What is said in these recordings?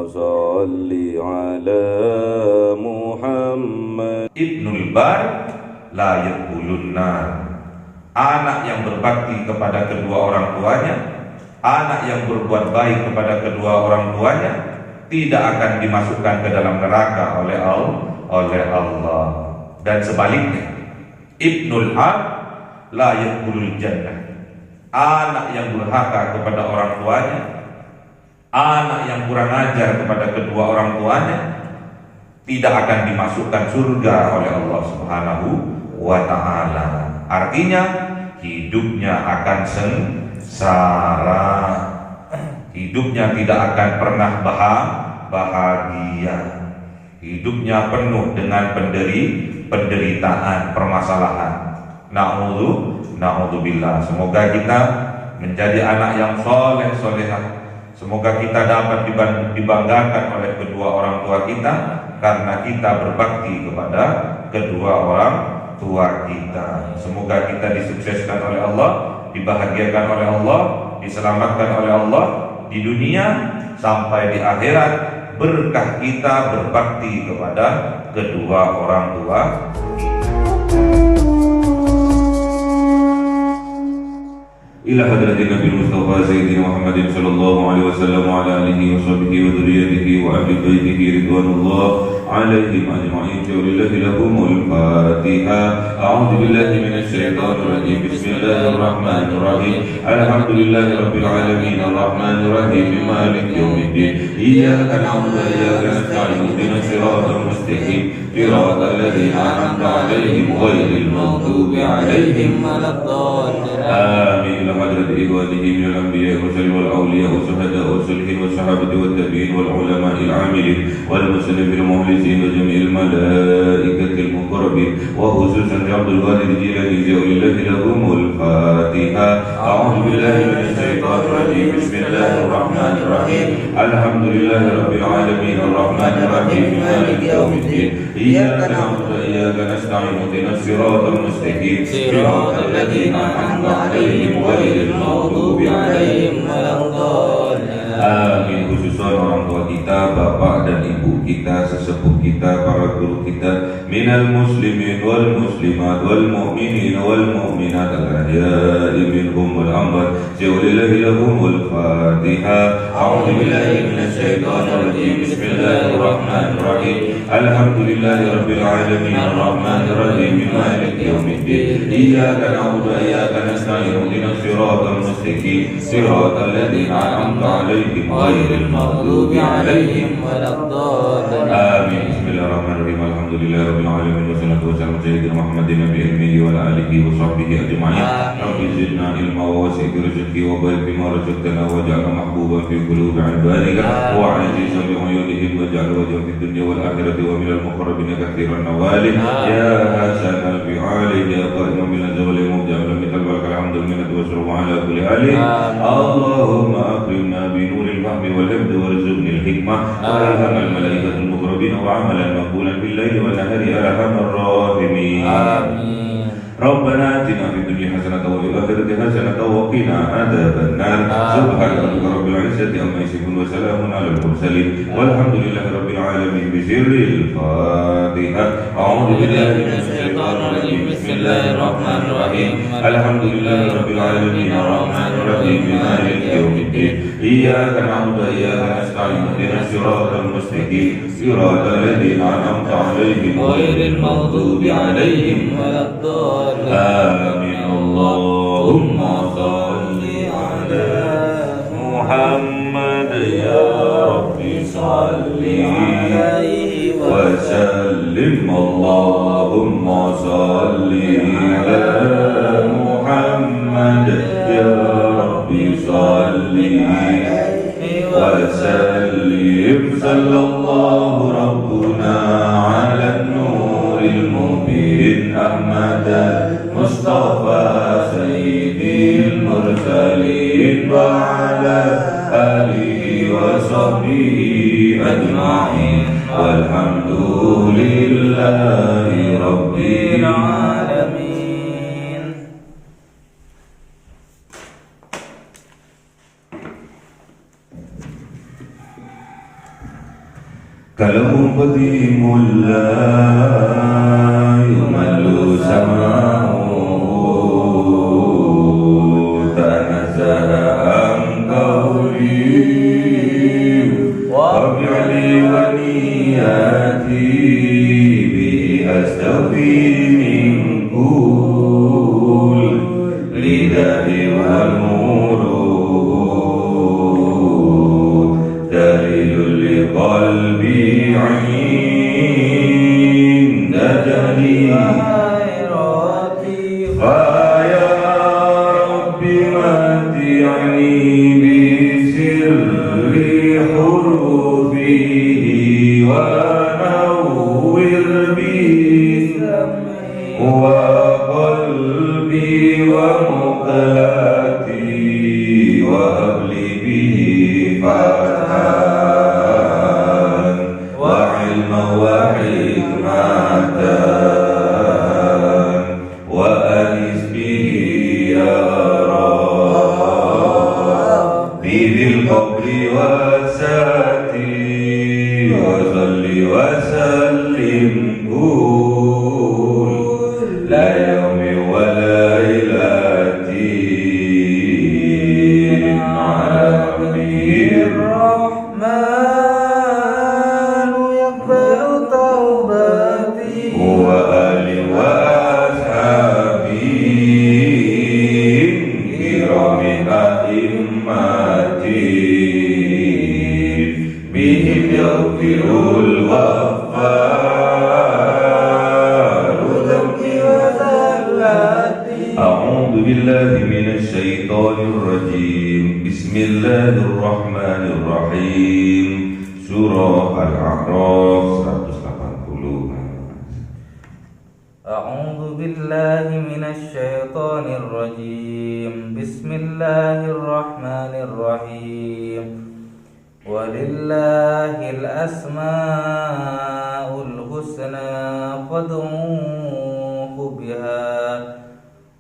صل على Muhammad. Ibnul Bar la yadkhulunna. Anak yang berbakti kepada kedua orang tuanya, anak yang berbuat baik kepada kedua orang tuanya tidak akan dimasukkan ke dalam neraka oleh Allah. Dan sebaliknya, Ibnul Ab la yadkhulul jannah. Anak yang durhaka kepada orang tuanya, anak yang kurang ajar kepada kedua orang tuanya tidak akan dimasukkan surga oleh Allah Subhanahu wa ta'ala. Artinya hidupnya akan sengsara, hidupnya tidak akan pernah bahagia, hidupnya penuh dengan penderitaan, permasalahan. Na'udzubillah. Semoga kita menjadi anak yang solehah. Semoga kita dapat dibanggakan oleh kedua orang tua kita karena kita berbakti kepada kedua orang tua kita. Semoga kita disukseskan oleh Allah, dibahagiakan oleh Allah, diselamatkan oleh Allah di dunia sampai di akhirat, berkah kita berbakti kepada kedua orang tua kita. إلى حضرة النبي المصطفى سيدنا محمد صلى الله عليه وسلم وعلى آله وصحبه وذريته وأهل بيته رضوان الله عليهم أجمعين. ولله لهم الفاتحة. أعوذ بالله من الشيطان الرجيم. بسم الله الرحمن الرحيم. الحمد لله رب العالمين الرحمن الرحيم مالك يوم الدين. إياك نعبد وإياك نستعين اهدنا الصراط المستقيم صراط الذين أنعمت عليهم غير المغضوب عليهم ولا الضالين. آمين. إلى حضرة إخوانه من الأنبياء والأولياء والشهداء والصالحين والصحابة والتابعين والعلماء العاملين والمسلمين المخلصين وجميع الملائكة المقربين وخصوصا عبد القادر الجيلاني لله لهم الفاتحة. أعوذ بالله من الشيطان الرجيم. بسم الله الرحمن الرحيم. الحمد لله رب العالمين الرحمن الرحيم مالك يوم الدين. إياك نعبد وإياك نستعين اهدنا الصراط المستقيم صراط الذين أنعمت عليهم غير المغضوب عليهم ولا الضالين. Amin. Khususan orang tua kita, bapak dan ibu kita, sesepuh kita, para guru kita, minal muslimin wal muslimat wal mu'minin wal mu'minat al-ahya'i minhum wal amwat. Lillahi lahumul fatihah. A'udzu billahi minasy syaithanir rajim. Bismillahirrahmanirrahim. Alhamdulillahi rabbil alamin arrahmanir rahim maliki yaumiddin. Iyyaka na'budu wa iyyaka nasta'in ihdinas siratal mustaqim siratal ladzina an'amta 'alaihim ghairil maghdubi 'alaihim waladdallin. Amin. Bismillahirrahmanirrahim. Alhamdulillahi rabbil alamin wassalatu wassalamu ala sayyidina Muhammadin nabiyil ummi wa ala alihi wa sahbihi ajma'in. Rabbi zidna ilma wa wasi' rizqi wa barik bima razaqtana waj'alna mahbuban fi qulubi 'ibadika wa 'azizan bi 'uyunihim waj'al wajhan fid dunya wal akhirati wa minal muqarrabin katsiran nawali ya hasanal fi'ali ya qa'iman bil zawli muja'al min talbaka alhamdul minnati wa sallu ala kulli halin. Allahumma akrimna bi nuril fahmi wal hifdhi warzuqni al hikmah wa ilhamal malaikatul muqarrabin wa 'amalan maqbulan bil laili wan nahari ya arhamar rahimin. Amin. ربنا آتنا في الدنيا حسنة وفي الآخرة حسنة وقنا عذاب النار. سبحان ربك رب العزة عما يصفون وسلام على المرسلين والحمد لله رب العالمين. بسر الفاتحة. أعوذ بالله من الشيطان الرجيم. بسم الله الرحمن الرحيم. الحمد لله رب العالمين الرحمن الرحيم مالك يوم الدين. إياك نعبد وإياك نستعين اهدنا الصراط المستقيم صراط الذين أنعمت عليهم غير المغضوب عليهم ولا الضالين. آمين. اللهم صل على محمد يا رب صل عليه وسلم. اللهم صل على محمد يا رب صل وسلم. صلى الله ربنا على النور المبين أحمد مصطفى سيد المرسلين وعلى آله وصحبه أجمعين والحمد لله رب العالمين. Kalamu qadimul la yumallu sama'u tanazzaha am qawli wa bi'li wa niyati bi astawi min kul lidahi wal murud dalilul liqalbi inda jali faya rabbi mati'ani bi sirri hurufihi wa nawwir bi wa qalbi wa muqlati wa habli bihi fathan wa ilma wa hikmatan wa anis bihi ya Rabbi bil qabli wa sati wa salli wa sallim kul la yawmi wa lailatin ala nabiyir الرحمن يقبل توبتي wa ali wa ashabi kiramin a'immati bihim yaghfirul ghaffar ذنبي وزلاتي أعوذ بالله من الشيطان الرجيم بسم الله الرحمن الرحيم Surah Al-A'raf 180. أعوذ بالله من الشيطان الرجيم بسم الله الرحمن الرحيم ولله الأسماء الحسنى فادعوه بها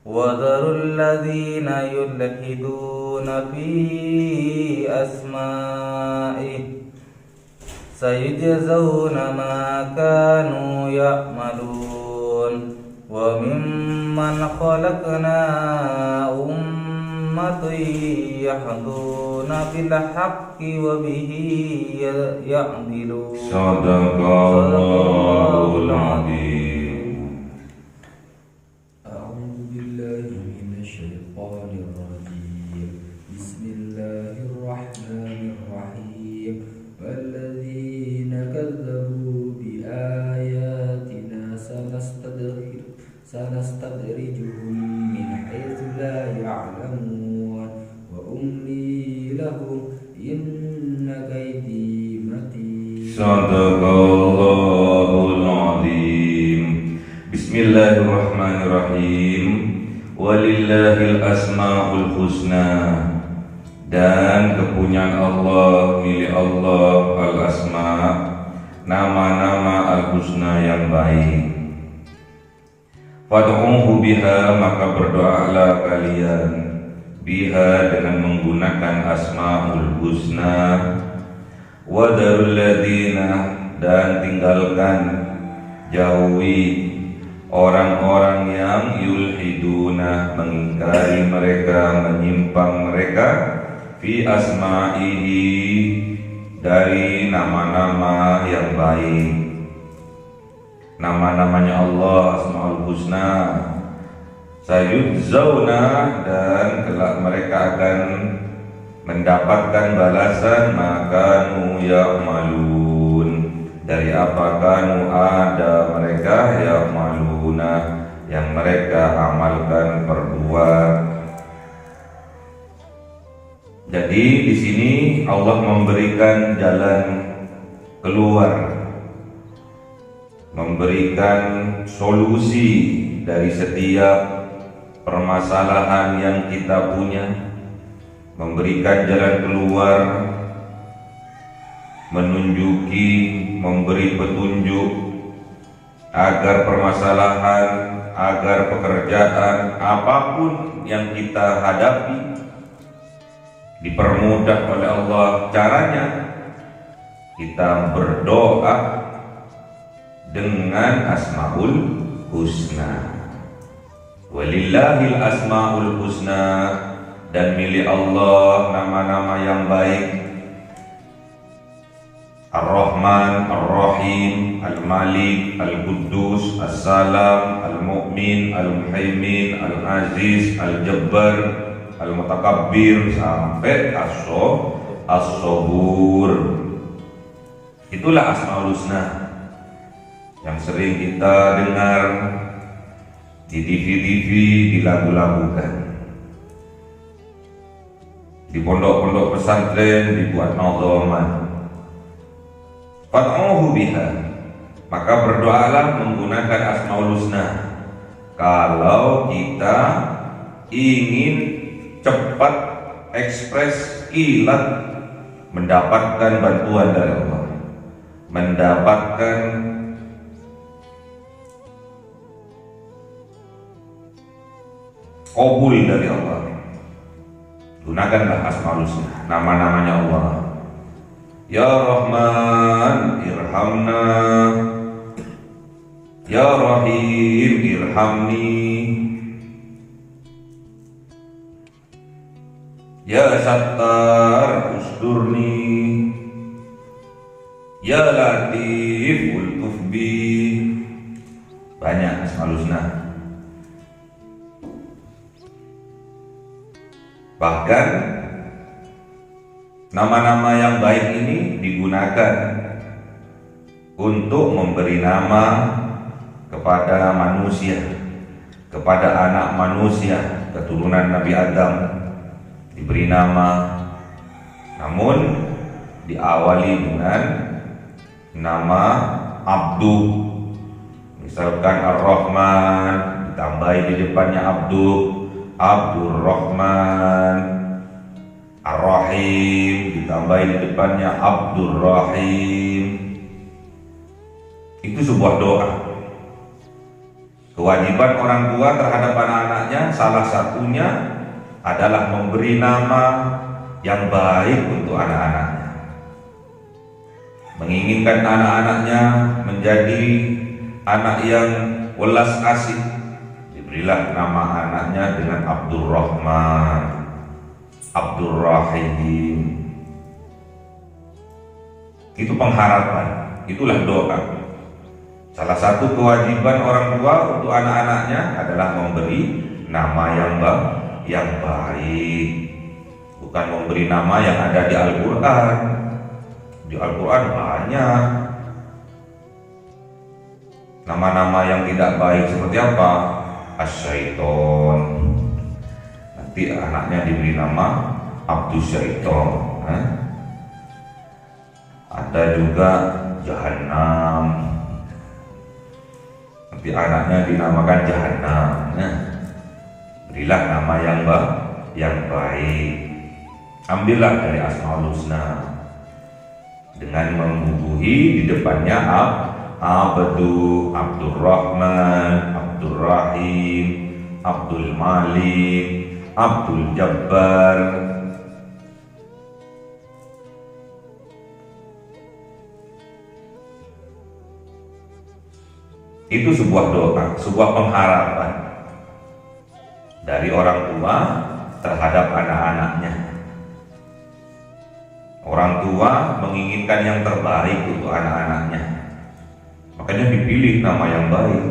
وذروا الذين يلحدون في أسمائه سيجزون ما كانوا يعملون وممن خلقنا أمة يهدون بالحق وبه يعدلون Sadaqallahul Azim. أعوذ بالله من الشيطان الرجيم بسم الله الرحمن الرحيم والذين كذبوا بآياتنا سنستدرجهم من حيث لا يعلمون وأملي لهم إن كيدي متين Sadaqallahul Azim. Bismillahirrahmanirrahim. Walillahil asmaul husna. Dan kepunyaan Allah, milik Allah al-asma, nama-nama al-husna yang baik. Fad'uhu biha, maka berdoalah kalian biha dengan menggunakan asmaul husna. Wadarul ladina, dan tinggalkan, jauhi orang-orang yang yulhiduna, mengingkari mereka, menyimpang mereka, fi asma'ihi, dari nama-nama yang baik, nama-namanya Allah asmaul husna. Sayudzawna, dan kelak mereka akan mendapatkan balasan makanu ya'malun, dari apa kanu ada mereka ya'maluna, yang mereka amalkan perbuat. Jadi di sini Allah memberikan jalan keluar, memberikan solusi dari setiap permasalahan yang kita punya, memberikan jalan keluar, menunjuki, memberi petunjuk agar permasalahan, agar pekerjaan apapun yang kita hadapi dipermudah oleh Allah. Caranya kita berdoa dengan Asmaul Husna. Walillahil Asmaul Husna, dan milik Allah nama-nama yang baik. Ar-Rahman, Ar-Rahim, Al-Malik, Al-Quddus, As-Salam, Al-Mu'min, Al-Muhaimin, Al-Aziz, Al-Jabbar, Al-Mutakabbir, sampai As-Sabur. Itulah Asmaul Husna yang sering kita dengar di TV-TV, di lagu-lagukan. Di pondok-pondok pesantren dibuat nadhaman. Fad'uhu biha, maka berdoalah menggunakan Asmaul Husna. Kalau kita ingin cepat, ekspres, kilat mendapatkan bantuan dari Allah, mendapatkan qabul dari Allah, gunakanlah Asmaul Husna, nama-namanya Allah. Ya Rahman irhamna, Ya Rahim irhamni, Ya Sattar usturni, Ya Latif ultuf bi. Banyak Asmaul Husna. Bahkan nama-nama yang baik ini digunakan untuk memberi nama kepada manusia, kepada anak manusia, keturunan Nabi Adam, diberi nama, namun diawali dengan nama Abdu. Misalkan Ar-Rahman, ditambahi di depannya Abdu, Abdur Rahman. Ar-Rahim, ditambahi di depannya Abdur Rahim. Itu sebuah doa. Kewajiban orang tua terhadap anak-anaknya salah satunya adalah memberi nama yang baik untuk anak-anaknya, menginginkan anak-anaknya menjadi anak yang welas asih. Diberilah nama anaknya dengan Abdur Rahman, Abdur Rahim. Itu pengharapan, itulah doa. Salah satu kewajiban orang tua untuk anak-anaknya adalah memberi nama yang baik, bukan memberi nama yang ada di Al-Quran. Di Al-Quran banyak nama-nama yang tidak baik. Seperti apa? As-Syaiton. Nanti anaknya diberi nama Abdus Syaiton. Ada juga Jahannam, nanti anaknya dinamakan Jahannam. Berilah nama yang baik. Ambillah dari Asmaul Husna dengan membubuhi di depannya Abdu, Abdur Rahman, Abdur Rahim, Abdul Malik, Abdul Jabbar. Itu sebuah doa, sebuah pengharapan dari orang tua terhadap anak-anaknya. Orang tua menginginkan yang terbaik untuk anak-anaknya, makanya dipilih nama yang baik.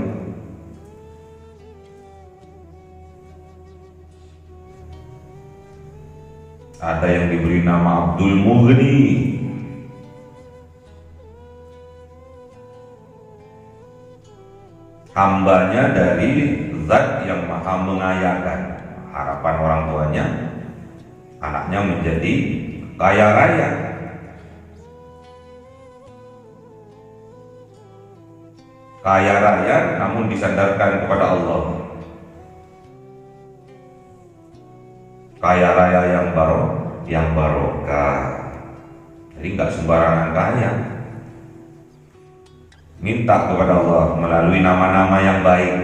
Ada yang diberi nama Abdul Mughni, hambanya dari Zat yang Maha Mengayakan. Harapan orang tuanya anaknya menjadi kaya raya. Kaya raya namun disandarkan kepada Allah. Kaya raya yang barokah. Jadi nggak sembarangan kaya. Minta kepada Allah melalui nama-nama yang baik.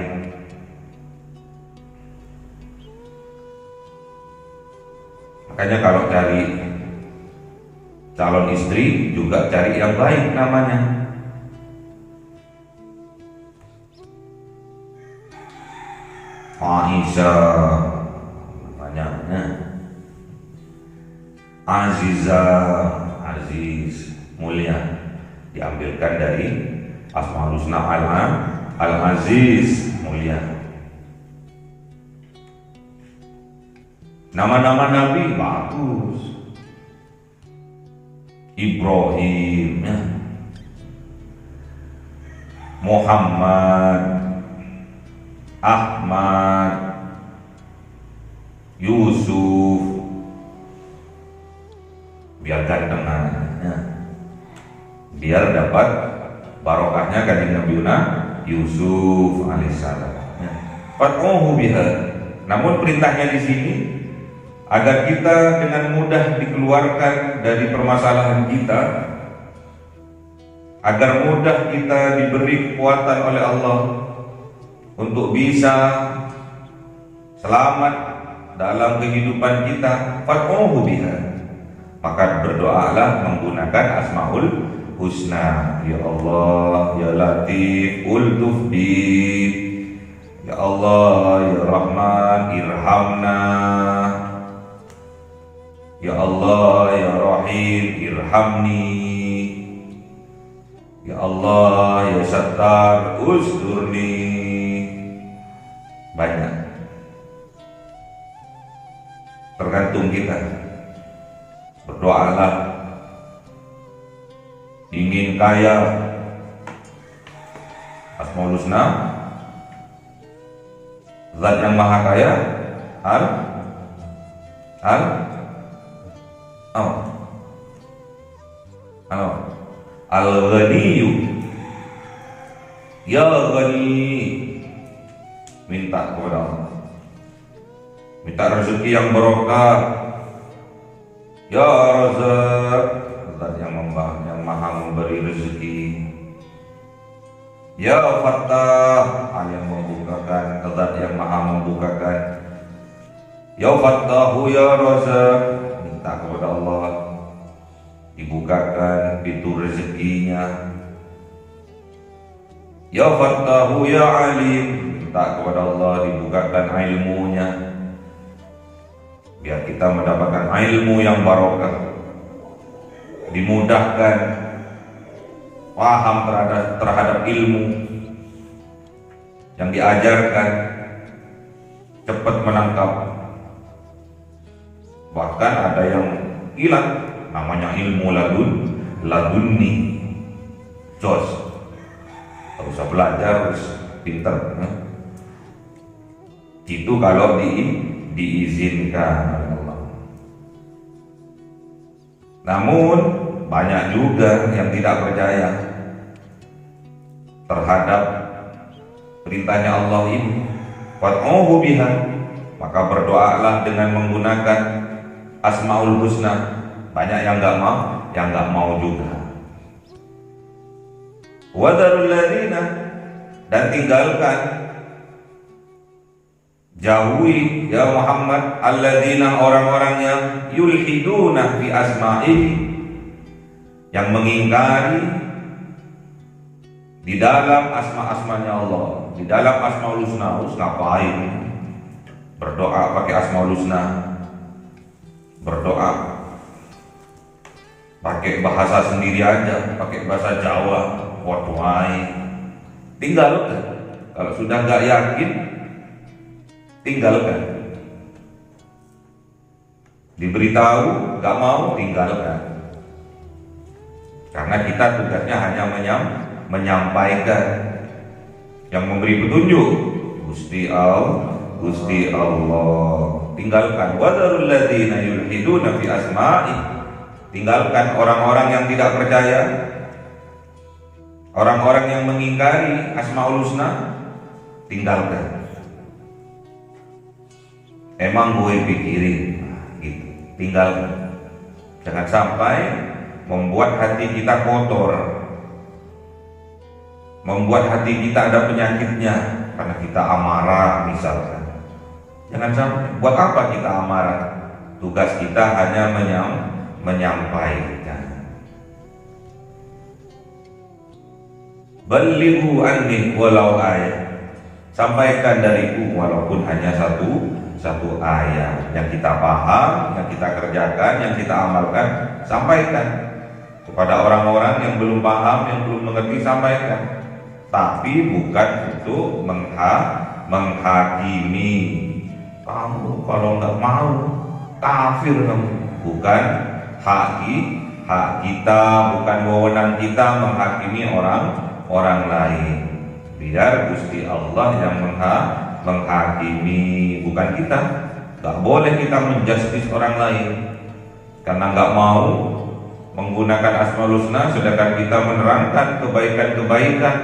Makanya kalau calon istri juga cari yang baik namanya. Aisyah namanya, Aziza, aziz, mulia, diambilkan dari Asmaul Husna Al-Aziz, mulia. Nama-nama Nabi bagus. Ibrahim, Muhammad, Ahmad, Yusuf, biar gantengannya, biar dapat barokahnya kanjeng Nabi Yusuf alaihissalam. Fat'uhu biha. Namun perintahnya di sini agar kita dengan mudah dikeluarkan dari permasalahan kita, agar mudah kita diberi kekuatan oleh Allah untuk bisa selamat dalam kehidupan kita. Fat'uhu biha. Maka berdoalah menggunakan Asmaul Husna. Ya Allah, Ya Latif, ultuf bi. Ya Allah, Ya Rahman, irhamna. Ya Allah, Ya Rahim, irhamni. Ya Allah, Ya Sattar, usturni. Banyak, tergantung kita. Berdoalah ingin kaya, Asmaul Husna, Zat yang Maha Kaya, Al-Ghaniyu, Ya Ghani, minta kepada Allah, minta rezeki yang barokah. Ya Razak, Zat yang Maha memberi rezeki. Ya Fattah, yang membukakan, Zat yang Maha membukakan. Ya Fattahu, Ya Razak, minta kepada Allah dibukakan pintu rezekinya. Ya Fattahu, Ya Alim, minta kepada Allah dibukakan ilmunya, biar kita mendapatkan ilmu yang barokah, dimudahkan paham terhadap ilmu yang diajarkan, cepat menangkap. Bahkan ada yang hilang, namanya ilmu ladunni, jos, tak usah belajar, harus pinter. Itu kalau diizinkan oleh Allah. Namun banyak juga yang tidak percaya terhadap perintahnya Allah ini. Fat'uhu biha. Maka berdoalah dengan menggunakan Asmaul Husna. Banyak yang nggak mau juga. Wadarul ladzina, dan tinggalkan, jauhi ya Muhammad, alladzina, orang-orang yang yulhiduna fi asma'ihi, yang mengingkari di dalam asma-asmanya Allah, di dalam Asmaul Husna. Ngapain berdoa pakai Asmaul Husna? Berdoa pakai bahasa sendiri aja, pakai bahasa Jawa, waduhai. Tinggalkan. Kalau sudah nggak yakin, tinggalkan. Diberitahu nggak mau, tinggalkan. Karena kita tugasnya hanya menyampaikan. Yang memberi petunjuk Gusti Allah. Tinggalkan. Wadarul ladzina yulhiduna fi asma'i. Tinggalkan orang-orang yang tidak percaya, orang-orang yang mengingkari Asmaul Husna. Tinggalkan. Emang gue pikirin gitu. Tinggalkan. Jangan sampai membuat hati kita kotor, membuat hati kita ada penyakitnya karena kita amarah misalkan. Jangan sampai. Buat apa kita amarah? Tugas kita hanya menyampaikan. Ballighu anni walau ayat. Sampaikan dariku walaupun hanya satu ayat yang kita paham, yang kita kerjakan, yang kita amalkan, sampaikan kepada orang-orang yang belum paham, yang belum mengerti, sampaikan. Tapi bukan untuk menghakimi. Kamu kalau nggak mau kafir kamu. Bukan hak kita, bukan wewenang kita menghakimi orang lain. Biar Gusti Allah yang menghakimi, bukan kita. Gak boleh kita menjustis orang lain karena gak mau menggunakan Asmaul Husna, sedangkan kita menerangkan kebaikan-kebaikan,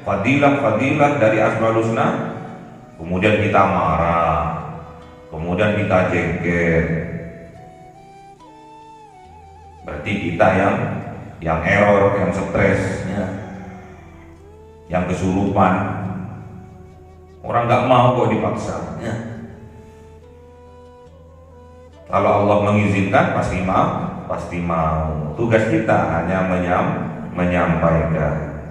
fadilah-fadilah dari Asmaul Husna, kemudian kita marah, kemudian kita jengkel. Berarti kita yang error, yang stres, yang kesurupan. Orang nggak mau kok dipaksa. Kalau Allah mengizinkan pasti mau. Tugas kita hanya menyampaikan.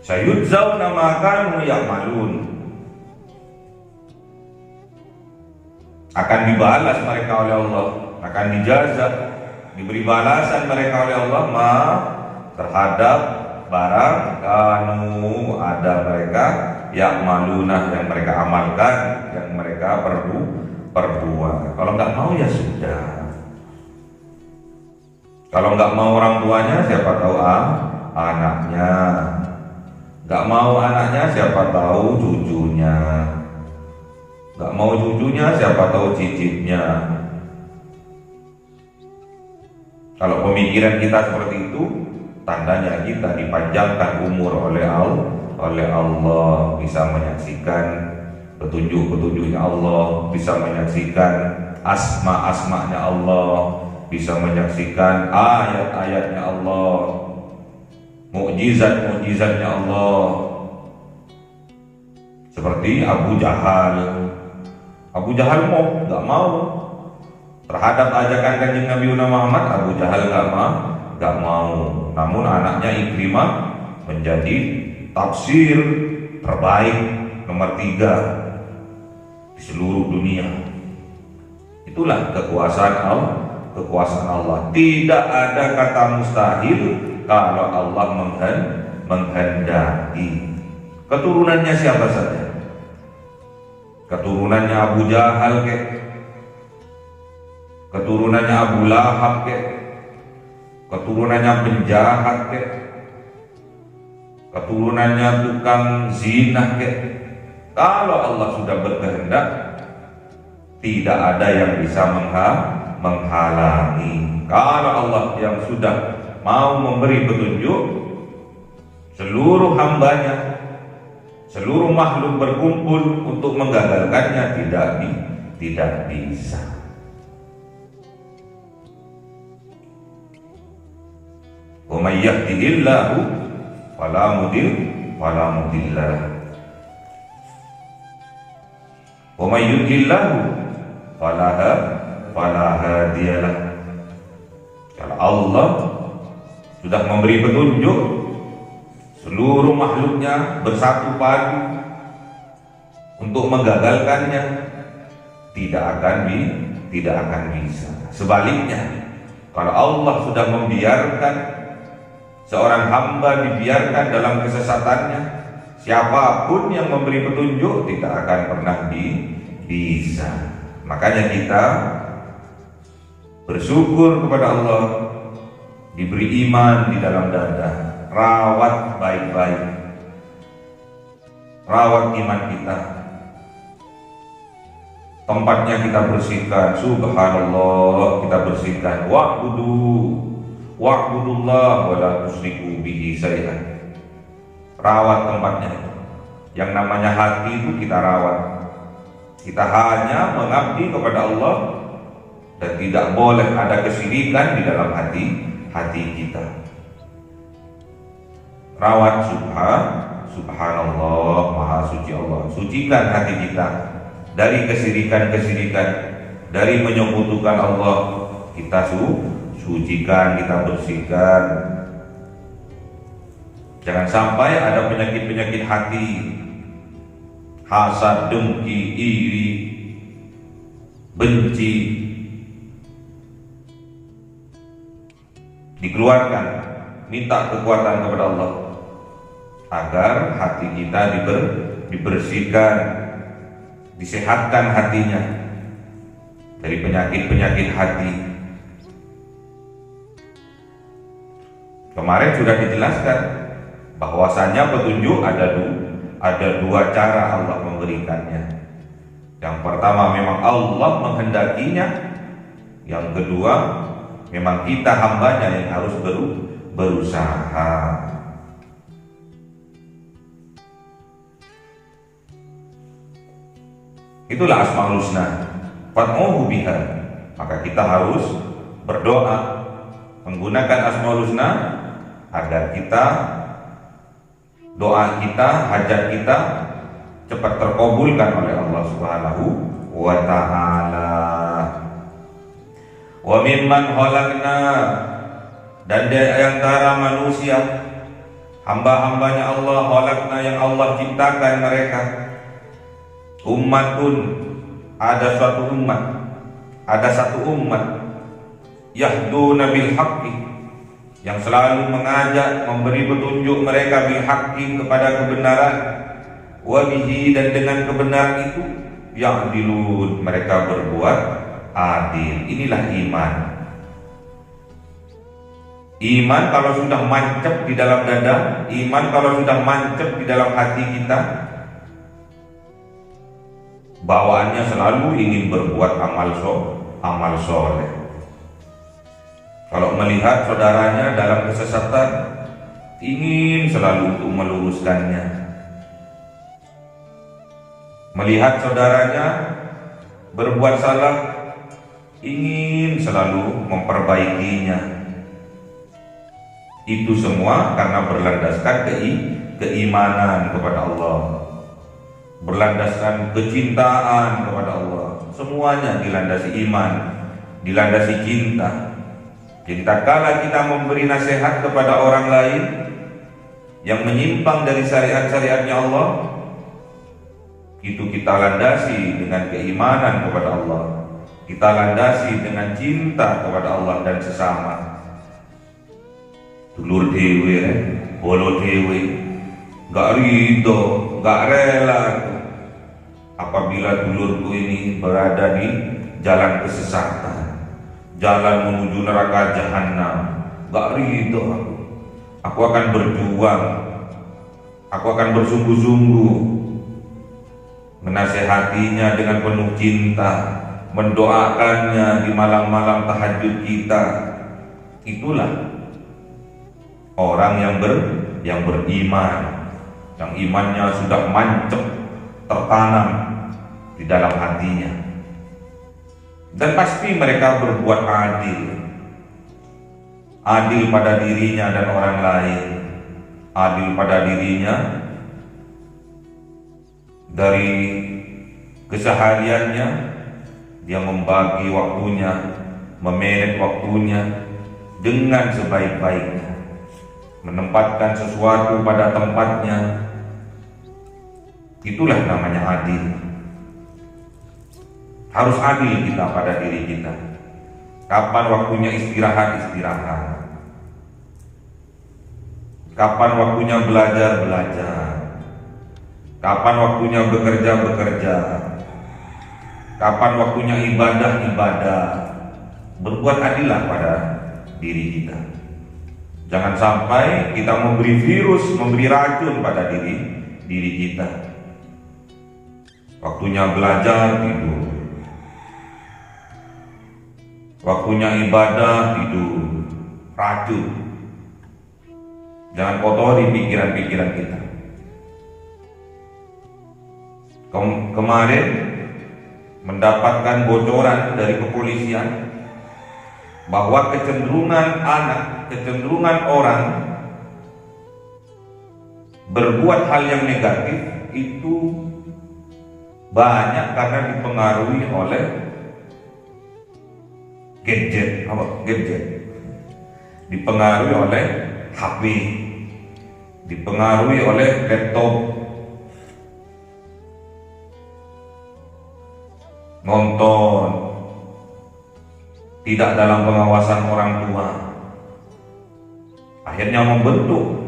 Sayudzawna ma kanu ya'malun. Akan dibalas mereka oleh Allah, akan dijaza, diberi balasan mereka oleh Allah terhadap barang kanu ada mereka ya'maluna, yang mereka amalkan, yang mereka perbuat. Kalau nggak mau ya sudah. Kalau nggak mau orang tuanya, siapa tahu anaknya. Nggak mau anaknya, siapa tahu cucunya. Nggak mau cucunya, siapa tahu cicitnya. Kalau pemikiran kita seperti itu, tandanya kita dipanjangkan umur oleh Allah, bisa menyaksikan petunjuk-petunjuknya Allah, bisa menyaksikan asma-asmanya Allah, bisa menyaksikan ayat-ayatnya Allah, mukjizat-mukjizatnya Allah. Seperti Abu Jahal nggak mau terhadap ajakan Kanjeng Nabi Muhammad. Abu Jahal nggak mau. Namun anaknya Ikrimah menjadi tafsir terbaik nomor 3 di seluruh dunia. Itulah kekuasaan Allah. Tidak ada kata mustahil kalau Allah menghendaki. Keturunannya siapa saja? Keturunannya Abu Jahal kek, keturunannya Abu Lahab kek, keturunannya penjahat kek, keturunannya tukang zina kek. Kalau Allah sudah berkehendak, tidak ada yang bisa menghalangi. Kalau Allah yang sudah mau memberi petunjuk, seluruh hambanya, seluruh makhluk berkumpul untuk menggagalkannya tidak bisa. Wa may yahdihillahu fala mudilla lahu wa may yudlillahu fala hadiya lahu. Kalau Allah sudah memberi petunjuk, seluruh makhluknya bersatu padu untuk menggagalkannya, tidak akan bisa. Sebaliknya, kalau Allah sudah membiarkan seorang hamba dibiarkan dalam kesesatannya, siapapun yang memberi petunjuk tidak akan pernah bisa. Makanya kita bersyukur kepada Allah diberi iman di dalam dada. Rawat baik-baik, rawat iman kita, tempatnya kita bersihkan. Subhanallah, kita bersihkan. Wa'budullah wa la tusyriku bihi syai'an. Rawat tempatnya. Yang namanya hati itu kita rawat. Kita hanya mengabdi kepada Allah dan tidak boleh ada kesyirikan di dalam hati kita. Rawat subhanallah, maha suci Allah. Sucikan hati kita dari kesyirikan-kesyirikan, dari menyekutukan Allah. Kita sucikan, kita bersihkan. Jangan sampai ada penyakit-penyakit hati, hasad, dengki, iri, benci, dikeluarkan. Minta kekuatan kepada Allah agar hati kita dibersihkan, disehatkan hatinya dari penyakit-penyakit hati. Kemarin sudah dijelaskan bahwasanya petunjuk ada dua cara Allah memberikannya. Yang pertama memang Allah menghendakinya, yang kedua memang kita hambanya yang harus berusaha. Itulah Asmaul Husna, fad'uhu biha. Maka kita harus berdoa menggunakan Asmaul Husna agar doa kita, hajat kita cepat terkabulkan oleh Allah Subhanahu wa ta'ala. Wa mimman khalaqna, dan dari antara manusia, hamba-hambanya Allah, khalaqna yang Allah ciptakan mereka, ummatun, ada satu umat, yahduna bil haqqi, yang selalu mengajak, memberi petunjuk mereka bil haqqi kepada kebenaran, wa bihi, dan dengan kebenaran itu ya'dilun, mereka berbuat adil. Inilah iman. Iman kalau sudah mancep di dalam dada, iman kalau sudah mancep di dalam hati kita, bawaannya selalu ingin berbuat amal soleh. Kalau melihat saudaranya dalam kesesatan, ingin selalu untuk meluruskannya. Melihat saudaranya berbuat salah, ingin selalu memperbaikinya. Itu semua karena berlandaskan keimanan kepada Allah, berlandaskan kecintaan kepada Allah. Semuanya dilandasi iman, dilandasi cinta. Jadi tatkala kita memberi nasihat kepada orang lain yang menyimpang dari syariat-syariatnya Allah, itu kita landasi dengan keimanan kepada Allah, kita landasi dengan cinta kepada Allah dan sesama. Dulur dewe, bolo dewe, gak ridho, gak rela apabila dulurku ini berada di jalan kesesatan, jalan menuju neraka jahanam. Gak ridho aku akan berjuang, aku akan bersungguh-sungguh menasehatinya dengan penuh cinta, mendoakannya di malam-malam tahajud kita. Itulah orang yang beriman, yang imannya sudah mancep, tertanam di dalam hatinya. Dan pasti mereka berbuat adil pada dirinya dan orang lain, adil pada dirinya dari kesehariannya. Dia membagi waktunya, memanage waktunya dengan sebaik-baiknya, menempatkan sesuatu pada tempatnya. Itulah namanya adil. Harus adil kita pada diri kita. Kapan waktunya istirahat, istirahat. Kapan waktunya belajar, belajar. Kapan waktunya bekerja, bekerja. Kapan waktunya ibadah, ibadah. Berbuat adillah pada diri kita. Jangan sampai kita memberi virus, memberi racun pada diri kita. Waktunya belajar, tidur. Waktunya ibadah, tidur. Racun. Jangan kotori pikiran-pikiran kita. Kemarin mendapatkan bocoran dari kepolisian bahwa kecenderungan orang berbuat hal yang negatif itu banyak karena dipengaruhi oleh gadget, dipengaruhi oleh HP, dipengaruhi oleh laptop, nonton, tidak dalam pengawasan orang tua, akhirnya membentuk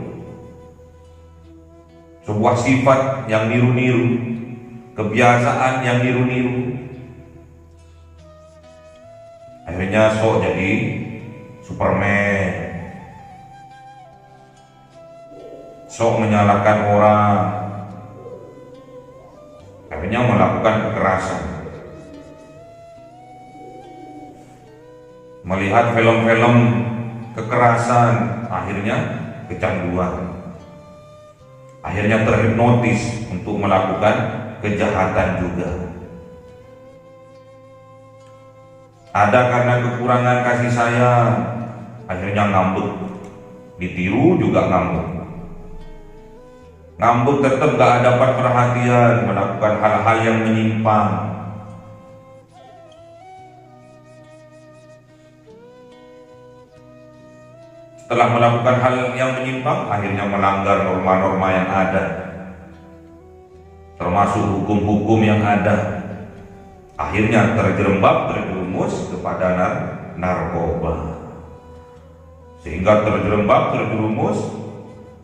sebuah sifat yang niru-niru, kebiasaan yang niru-niru. Akhirnya sok jadi Superman, sok menyalahkan orang, akhirnya melakukan kekerasan. Melihat film-film kekerasan, akhirnya kecanduan, akhirnya terhipnotis untuk melakukan kejahatan juga. Ada karena kekurangan kasih sayang, akhirnya ngambek, ditiru juga ngambek. Ngambek tetap gak dapat perhatian, melakukan hal-hal yang menyimpang. Setelah melakukan hal yang menyimpang, akhirnya melanggar norma-norma yang ada, termasuk hukum-hukum yang ada. Akhirnya terjerumus kepada narkoba, sehingga terjerumus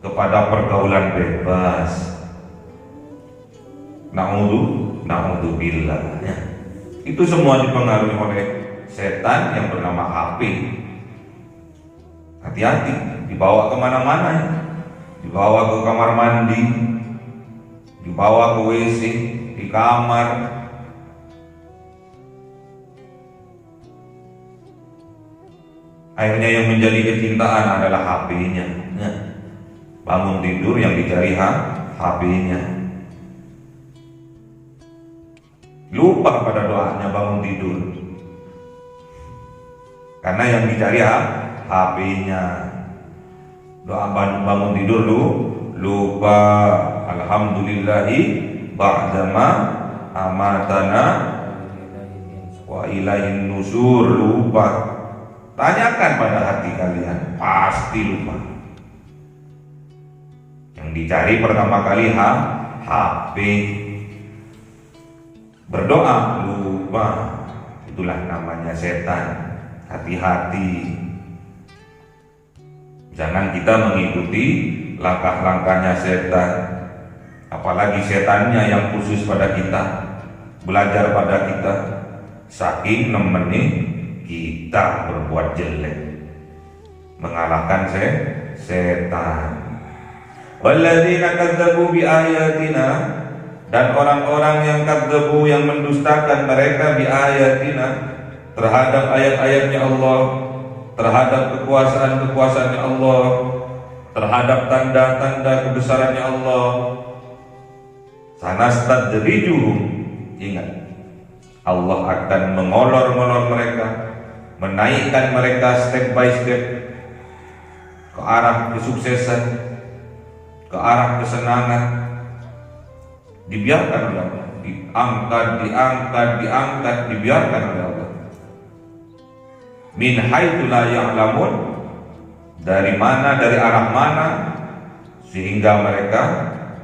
kepada pergaulan bebas. Na'udzubillah. Itu semua dipengaruhi oleh setan yang bernama HP. Hati-hati, dibawa kemana-mana, dibawa ke kamar mandi, dibawa ke WC, di kamar. Akhirnya yang menjadi kecintaan adalah HP-nya. Bangun tidur yang dicari HP-nya. Lupa pada doanya bangun tidur, karena yang dicari HP-nya. Doa bangun tidur lupa. Alhamdulillahi ba'dama amatana wa ilaihin nusur, lupa. Tanyakan pada hati kalian, pasti lupa. Yang dicari pertama kali HP. Berdoa lupa. Itulah namanya setan. Hati-hati, jangan kita mengikuti langkah-langkahnya setan, apalagi setannya yang khusus pada kita, belajar pada kita, saking nemenin kita berbuat jelek, mengalahkan setan. Walladzina kadzdzabu biayatina, dan orang-orang yang kadzdzabu, yang mendustakan mereka biayatina, terhadap ayat-ayatnya Allah, terhadap kekuasaan-kekuasaannya Allah, terhadap tanda-tanda kebesarannya Allah. Sanastadrijuhum, ingat, Allah akan mengolor-ngolor mereka, menaikkan mereka step by step ke arah kesuksesan, ke arah kesenangan. Dibiarkan oleh Allah, diangkat, dibiarkan oleh Allah. Min haitsu la ya'lamun, dari mana, dari arah mana, sehingga mereka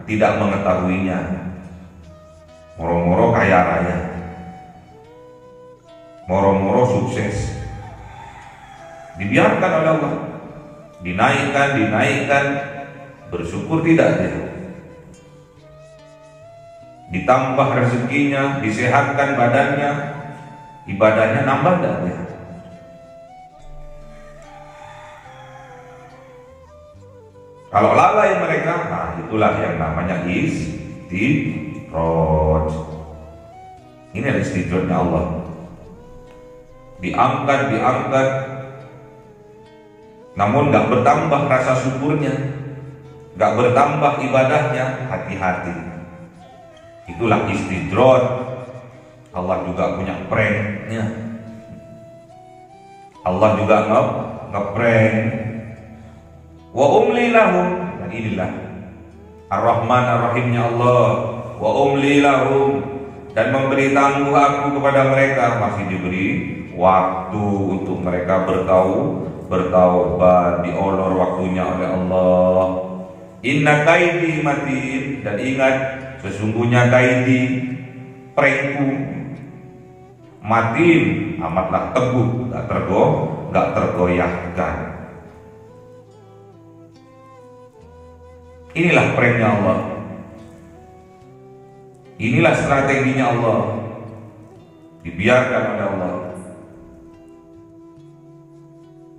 tidak mengetahuinya. Moro-moro kaya raya, moro-moro sukses, dibiarkan oleh Allah, dinaikkan, bersyukur tidak dia, ditambah rezekinya, disehatkan badannya, ibadahnya nambah tidak dia. Kalau lalai mereka, nah itulah yang namanya istidroj. Ini adalah istidrojnya Allah. Diangkat, namun gak bertambah rasa syukurnya, gak bertambah ibadahnya. Hati-hati, itulah istidroj. Allah juga punya pranknya. Allah juga ngeprank. Wa umli lahum, dan inilah Ar-Rahman Ar-Rahimnya Allah. Wa umli lahum, dan memberi tangguh aku kepada mereka, masih diberi waktu untuk mereka bertaubat, diolor waktunya oleh Allah. Inna kaidi matin, dan ingat sesungguhnya kaidi, prengku, matin, amatlah teguh, gak tergoyahkan. Inilah prengnya Allah. Inilah strateginya Allah. Dibiarkan oleh Allah.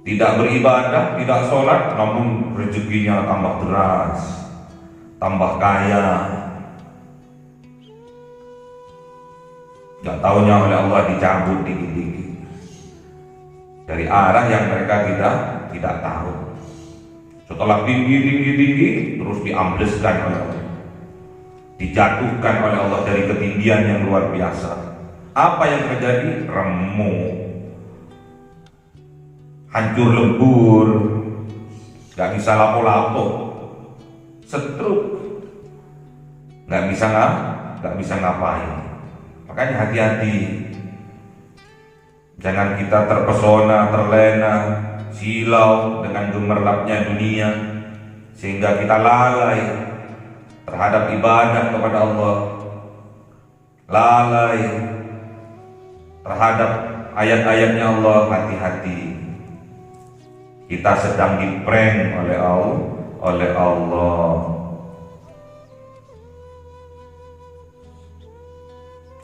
Tidak beribadah, tidak sholat, namun rezekinya tambah deras, tambah kaya. Gak taunya oleh Allah dicabut dikit-dikit dari arah yang mereka tidak tahu. Setelah tinggi terus diambleskan oleh Allah, dijatuhkan oleh Allah dari ketinggian yang luar biasa. Apa yang terjadi? Remuk, hancur lebur, gak bisa lapo-lapo, setruk, gak bisa ngapain. Makanya hati-hati, jangan kita terpesona, terlena, silau dengan gemerlapnya dunia sehingga kita lalai terhadap ibadah kepada Allah, lalai terhadap ayat-ayatnya Allah. Hati-hati, kita sedang diprank oleh Allah.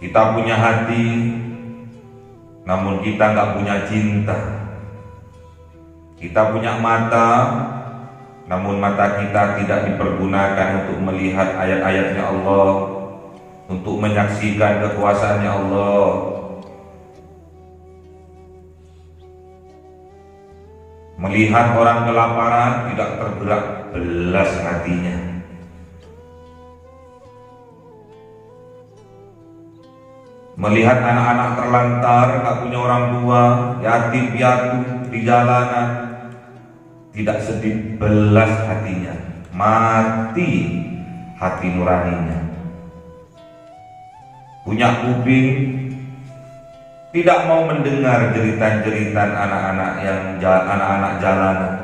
Kita punya hati, namun kita nggak punya cinta. Kita punya mata, namun mata kita tidak dipergunakan untuk melihat ayat-ayatnya Allah, untuk menyaksikan kekuasaannya Allah. Melihat orang kelaparan tidak tergerak belas hatinya. Melihat anak-anak terlantar, tak punya orang tua, yatim piatu di jalanan, tidak sedih belas hatinya, mati hati nuraninya. Punya kuping, tidak mau mendengar jeritan-jeritan anak-anak jalanan,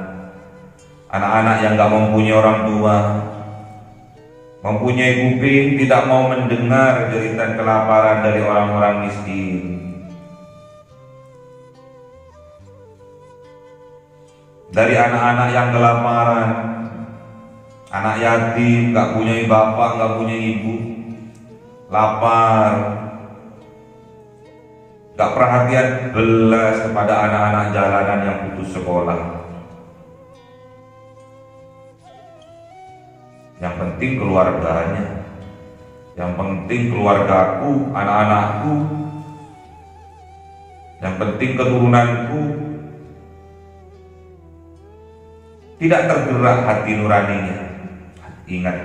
anak-anak yang gak mempunyai orang tua. Mempunyai kuping, tidak mau mendengar jeritan kelaparan dari orang-orang miskin. Dari anak-anak yang kelaparan, anak yatim, gak punya bapak, gak punya ibu, lapar, gak perhatian belas kepada anak-anak jalanan yang putus sekolah. Yang penting keluarganya, yang penting keluargaku, anak-anakku, yang penting keturunanku. Tidak tergerak hati nuraninya. Ingat,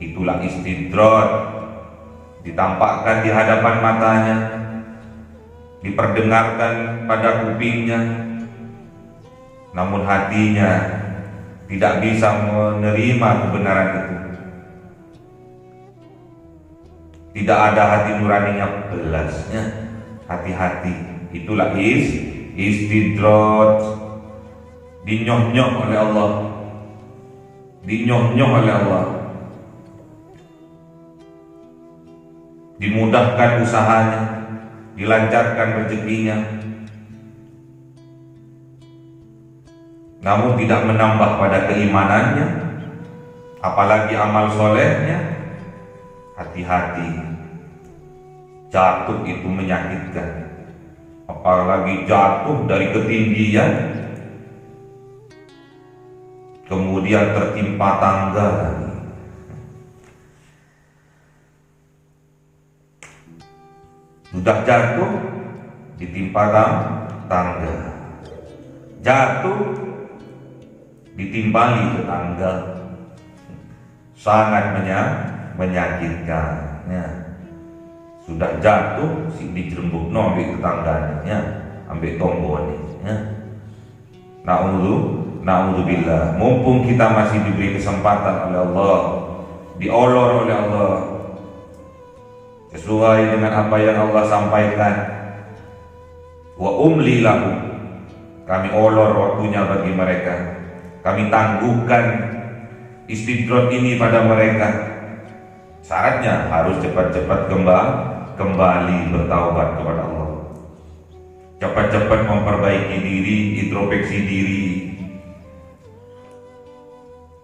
itulah istidroj, ditampakkan di hadapan matanya, diperdengarkan pada kupingnya, namun hatinya tidak bisa menerima kebenaran itu. Tidak ada hati nuraninya belasnya. Hati-hati, itulah istidroj, dinyoh-nyoh oleh Allah, dinyoh-nyoh oleh Allah, dimudahkan usahanya, dilancarkan rezekinya, namun tidak menambah pada keimanannya, apalagi amal solehnya. Hati-hati, jatuh itu menyakitkan, apalagi jatuh dari ketinggian, kemudian tertimpa tangga. Sudah jatuh, ditimpa tangga, jatuh, ditimbali tetangga, sangat menyakitkan. Ya. Sudah jatuh, si dijerembuk nombik tetangganya, ambil tombol ya. Na'udzubillah. Mumpung kita masih diberi kesempatan oleh Allah, diolor oleh Allah, sesuai dengan apa yang Allah sampaikan. Wa umli lahum, kami olor waktunya bagi mereka, kami tangguhkan istidroj ini pada mereka. Syaratnya harus cepat-cepat kembali bertaubat kepada Allah. Cepat-cepat memperbaiki diri, introspeksi diri.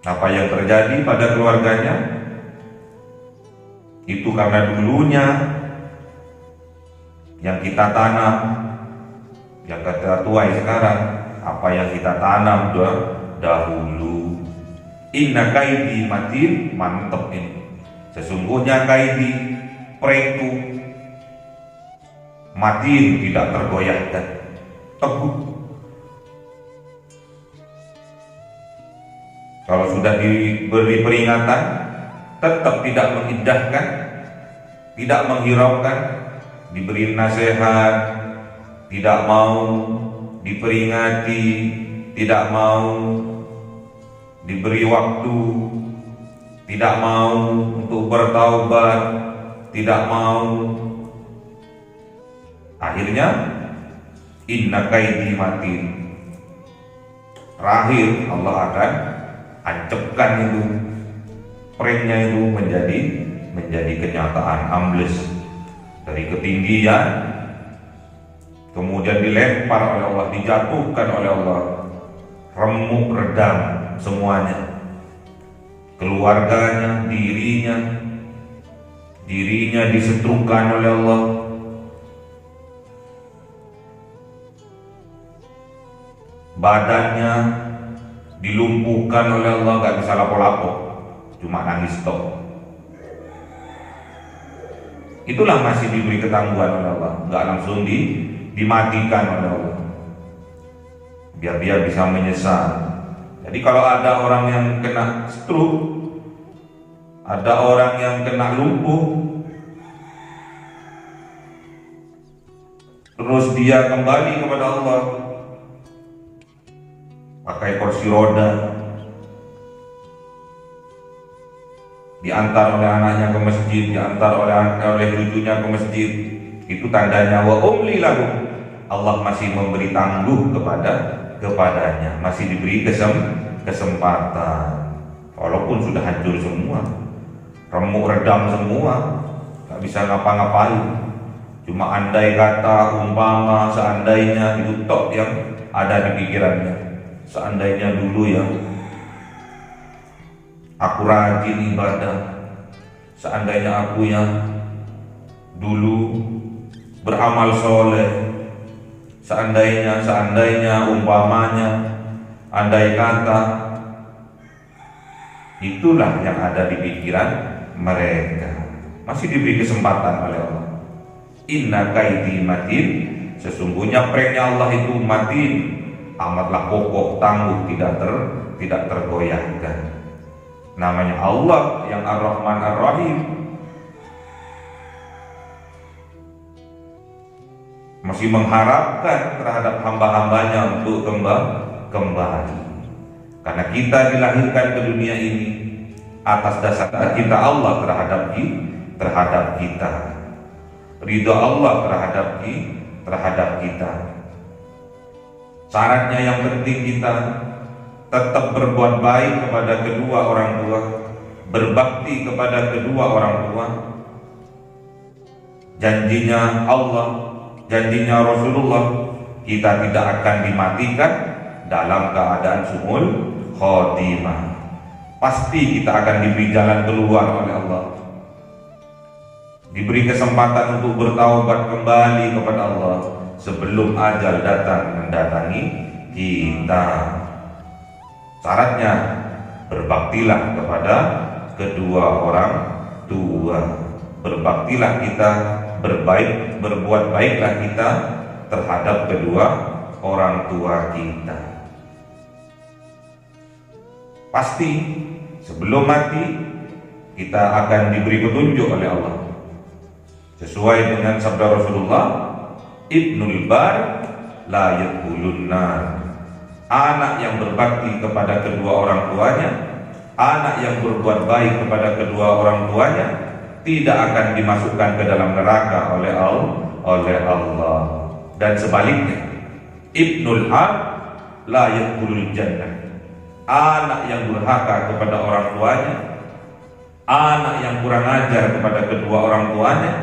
Apa yang terjadi pada keluarganya itu karena dulunya yang kita tanam, yang kita tuai sekarang, apa yang kita tanam dahulu. Inna kaidi matin, mantep ini. Sesungguhnya kaidi, prengku, matin, tidak tergoyahkan, teguh. Kalau sudah diberi peringatan, tetap tidak mengindahkan, tidak menghiraukan, diberi nasihat, tidak mau diperingati, tidak mau diberi waktu, tidak mau untuk bertaubat, tidak mau. Akhirnya inna kaidi matin. Terakhir Allah akan ancapkan itu, prengnya itu menjadi kenyataan, ambles dari ketinggian, kemudian dilempar oleh Allah, dijatuhkan oleh Allah, remuk redam semuanya, keluarganya, dirinya disetrukan oleh Allah. Badannya dilumpuhkan oleh Allah, gak bisa lapo-lapo, cuma nangis tok. Itulah masih diberi ketangguhan oleh Allah, gak langsung dimatikan oleh Allah, biar dia bisa menyesal. Jadi kalau ada orang yang kena stroke, ada orang yang kena lumpuh, terus dia kembali kepada Allah, pakai kursi roda, diantar oleh anaknya ke masjid, diantar oleh cucunya ke masjid, itu tandanya wa umli lahum. Allah masih memberi tangguh kepadanya, masih diberi kesempatan, walaupun sudah hancur semua, remuk redam semua, gak bisa ngapa-ngapain. Cuma andai kata, umpama, seandainya, itu tok yang ada di pikirannya. Seandainya dulu ya aku rajin ibadah, seandainya aku ya dulu beramal soleh, seandainya, umpamanya, andai kata, itulah yang ada di pikiran mereka. Masih diberi kesempatan oleh Allah. Inna kaidi matin, sesungguhnya prengnya Allah itu matin, amatlah kokoh, tangguh, tidak tergoyahkan. Namanya Allah yang Ar-Rahman Ar-Rahim, masih mengharapkan terhadap hamba-hambanya untuk kembali. Karena kita dilahirkan ke dunia ini atas dasar kita Allah terhadap kita, ridha Allah terhadap kita. Syaratnya yang penting kita tetap berbuat baik kepada kedua orang tua, berbakti kepada kedua orang tua. Janjinya Allah, janjinya Rasulullah, kita tidak akan dimatikan dalam keadaan su'ul khotimah. Pasti kita akan diberi jalan keluar oleh Allah, diberi kesempatan untuk bertaubat kembali kepada Allah sebelum ajal datang mendatangi kita. Syaratnya berbaktilah kepada kedua orang tua, berbaktilah kita, berbuat baiklah kita terhadap kedua orang tua kita. Pasti sebelum mati kita akan diberi petunjuk oleh Allah, sesuai dengan sabda Rasulullah, Ibnul Bar la yadkhulun nar. Anak yang berbakti kepada kedua orang tuanya, anak yang berbuat baik kepada kedua orang tuanya, tidak akan dimasukkan ke dalam neraka oleh Allah. Dan sebaliknya, Ibnul Ab la yadkhulul jannah. anak yang durhaka kepada orang tuanya, anak yang kurang ajar kepada kedua orang tuanya,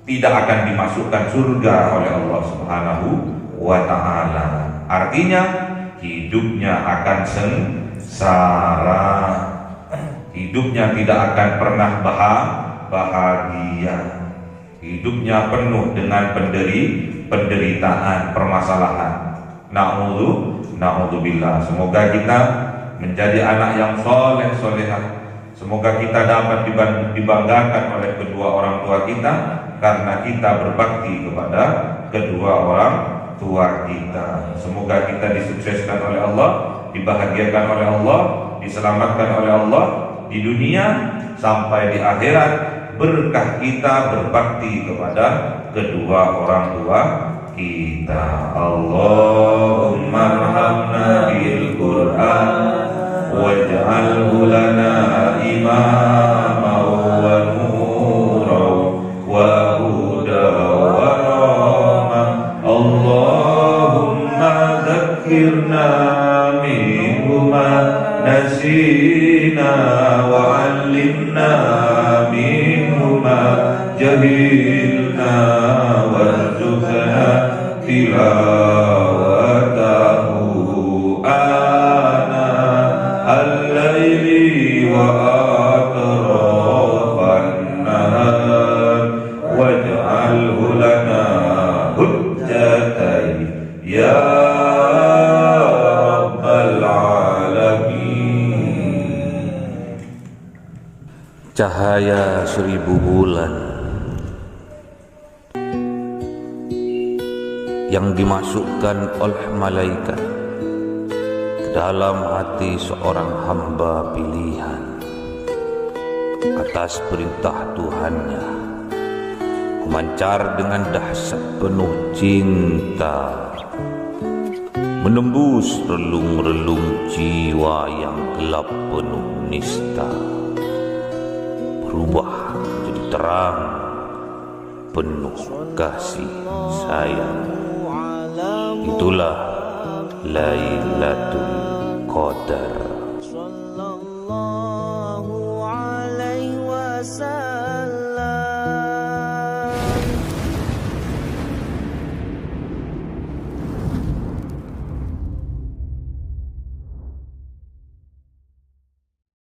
tidak akan dimasukkan surga oleh Allah Subhanahu wa Ta'ala. Artinya hidupnya akan sengsara, hidupnya tidak akan pernah bahagia, hidupnya penuh dengan penderitaan, permasalahan. Na'udzubillah. Semoga kita menjadi anak yang soleh-solehah. Semoga kita dapat dibanggakan oleh kedua orang tua kita karena kita berbakti kepada kedua orang tua kita. Semoga kita disukseskan oleh Allah, dibahagiakan oleh Allah, diselamatkan oleh Allah di dunia sampai di akhirat, berkah kita berbakti kepada kedua orang tua kita. Allahumma arhamna bil Qur'an waj'alhu lana imama wa nura wa huda wa rahmah. Allahumma dzakkirna minhuma nasina wa 'allimna minhuma jahilna warzuqna tilawatahu ana al-laili wa atrafan nahar waj'alhu lana hujjatan ya rabbal alamin. Cahaya 1000 bulan yang dimasukkan oleh malaikat ke dalam hati seorang hamba pilihan atas perintah Tuhannya, memancar dengan dahsyat penuh cinta, menembus relung-relung jiwa yang gelap penuh nista, berubah menjadi terang penuh kasih sayang. Itulah Lailatul Qadar.